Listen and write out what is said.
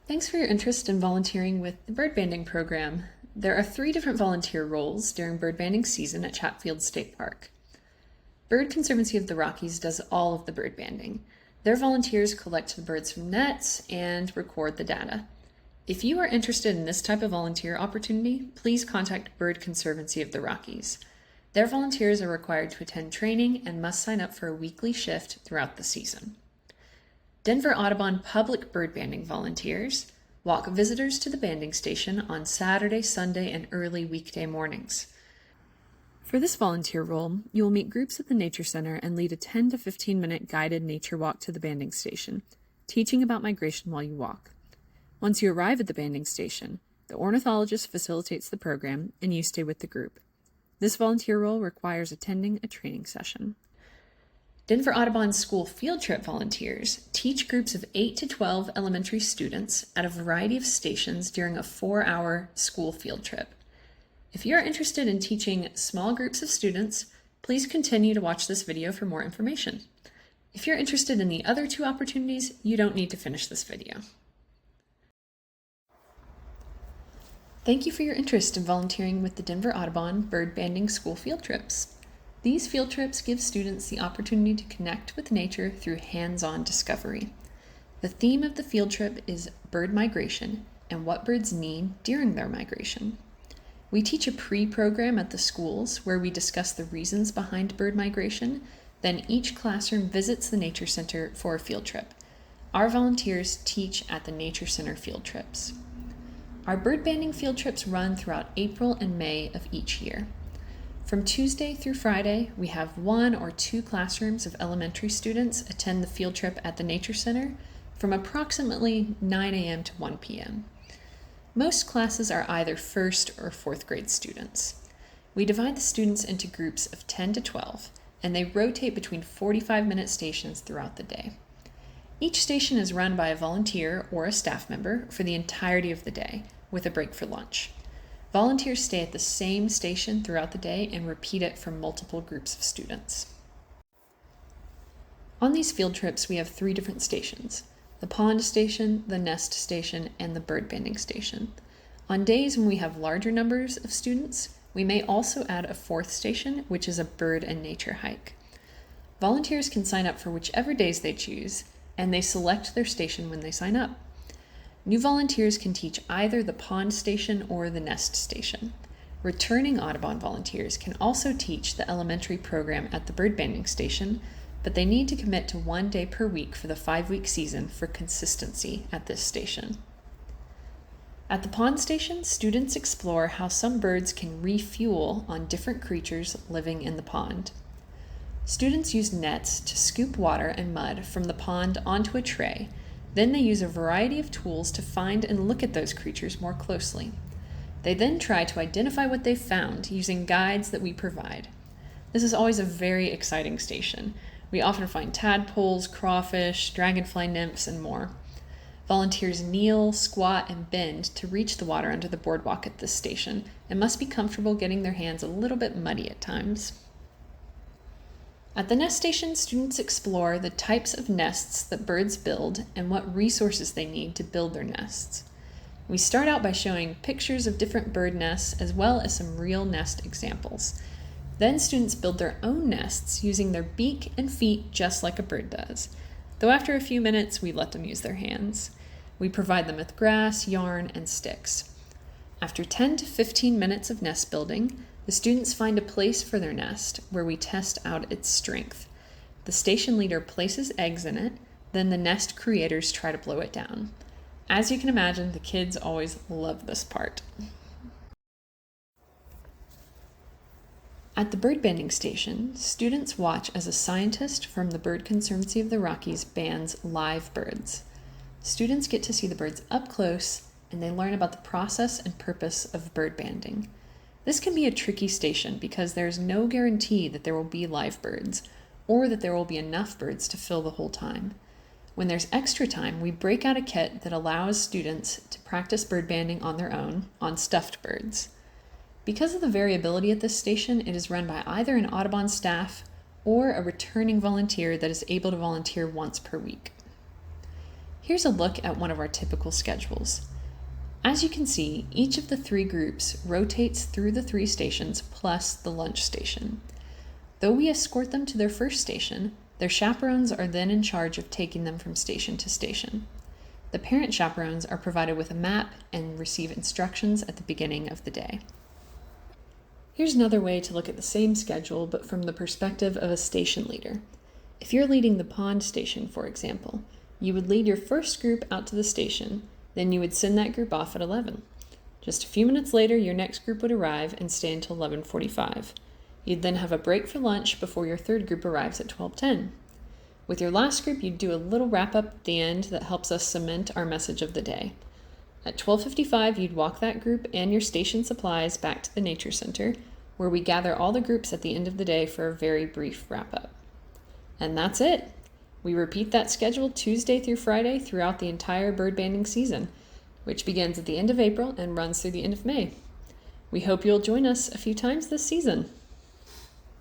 Thanks for your interest in volunteering with the bird banding program. There are 3 different volunteer roles during bird banding season at Chatfield State Park. Bird Conservancy of the Rockies does all of the bird banding. Their volunteers collect the birds from nets and record the data. If you are interested in this type of volunteer opportunity, please contact Bird Conservancy of the Rockies. Their volunteers are required to attend training and must sign up for a weekly shift throughout the season. Denver Audubon public bird banding volunteers walk visitors to the banding station on Saturday, Sunday, and early weekday mornings. For this volunteer role, you will meet groups at the Nature Center and lead a 10 to 15-minute guided nature walk to the banding station, teaching about migration while you walk. Once you arrive at the banding station, the ornithologist facilitates the program and you stay with the group. This volunteer role requires attending a training session. Denver Audubon school field trip volunteers teach groups of 8 to 12 elementary students at a variety of stations during a 4-hour school field trip. If you are interested in teaching small groups of students, please continue to watch this video for more information. If you're interested in the other 2 opportunities, you don't need to finish this video. Thank you for your interest in volunteering with the Denver Audubon bird banding school field trips. These field trips give students the opportunity to connect with nature through hands-on discovery. The theme of the field trip is bird migration and what birds need during their migration. We teach a pre-program at the schools where we discuss the reasons behind bird migration, then each classroom visits the Nature Center for a field trip. Our volunteers teach at the Nature Center field trips. Our bird banding field trips run throughout April and May of each year. From Tuesday through Friday, we have 1 or 2 classrooms of elementary students attend the field trip at the Nature Center from approximately 9 a.m. to 1 p.m. Most classes are either 1st or 4th grade students. We divide the students into groups of 10 to 12, and they rotate between 45-minute stations throughout the day. Each station is run by a volunteer or a staff member for the entirety of the day, with a break for lunch. Volunteers stay at the same station throughout the day and repeat it for multiple groups of students. On these field trips, we have 3 different stations: the pond station, the nest station, and the bird banding station. On days when we have larger numbers of students, we may also add a 4th station, which is a bird and nature hike. Volunteers can sign up for whichever days they choose, and they select their station when they sign up. New volunteers can teach either the pond station or the nest station. Returning Audubon volunteers can also teach the elementary program at the bird banding station, but they need to commit to 1 day per week for the 5-week season for consistency at this station. At the pond station, students explore how some birds can refuel on different creatures living in the pond. Students use nets to scoop water and mud from the pond onto a tray. Then they use a variety of tools to find and look at those creatures more closely. They then try to identify what they've found using guides that we provide. This is always a very exciting station. We often find tadpoles, crawfish, dragonfly nymphs, and more. Volunteers kneel, squat, and bend to reach the water under the boardwalk at this station and must be comfortable getting their hands a little bit muddy at times. At the nest station, students explore the types of nests that birds build and what resources they need to build their nests. We start out by showing pictures of different bird nests as well as some real nest examples. Then students build their own nests using their beak and feet just like a bird does, though after a few minutes we let them use their hands. We provide them with grass, yarn, and sticks. After 10 to 15 minutes of nest building, the students find a place for their nest where we test out its strength. The station leader places eggs in it, then the nest creators try to blow it down. As you can imagine, the kids always love this part. At the bird banding station, students watch as a scientist from the Bird Conservancy of the Rockies bands live birds. Students get to see the birds up close, and they learn about the process and purpose of bird banding. This can be a tricky station because there's no guarantee that there will be live birds or that there will be enough birds to fill the whole time. When there's extra time, we break out a kit that allows students to practice bird banding on their own on stuffed birds. Because of the variability at this station, it is run by either an Audubon staff or a returning volunteer that is able to volunteer once per week. Here's a look at one of our typical schedules. As you can see, each of the 3 groups rotates through the 3 stations plus the lunch station. Though we escort them to their first station, their chaperones are then in charge of taking them from station to station. The parent chaperones are provided with a map and receive instructions at the beginning of the day. Here's another way to look at the same schedule, but from the perspective of a station leader. If you're leading the pond station, for example, you would lead your first group out to the station, then you would send that group off at 11. Just a few minutes later, your next group would arrive and stay until 11:45. You'd then have a break for lunch before your third group arrives at 12:10. With your last group, you'd do a little wrap-up at the end that helps us cement our message of the day. At 12:55, you'd walk that group and your station supplies back to the Nature Center, where we gather all the groups at the end of the day for a very brief wrap-up. And that's it. We repeat that schedule Tuesday through Friday throughout the entire bird banding season, which begins at the end of April and runs through the end of May. We hope you'll join us a few times this season.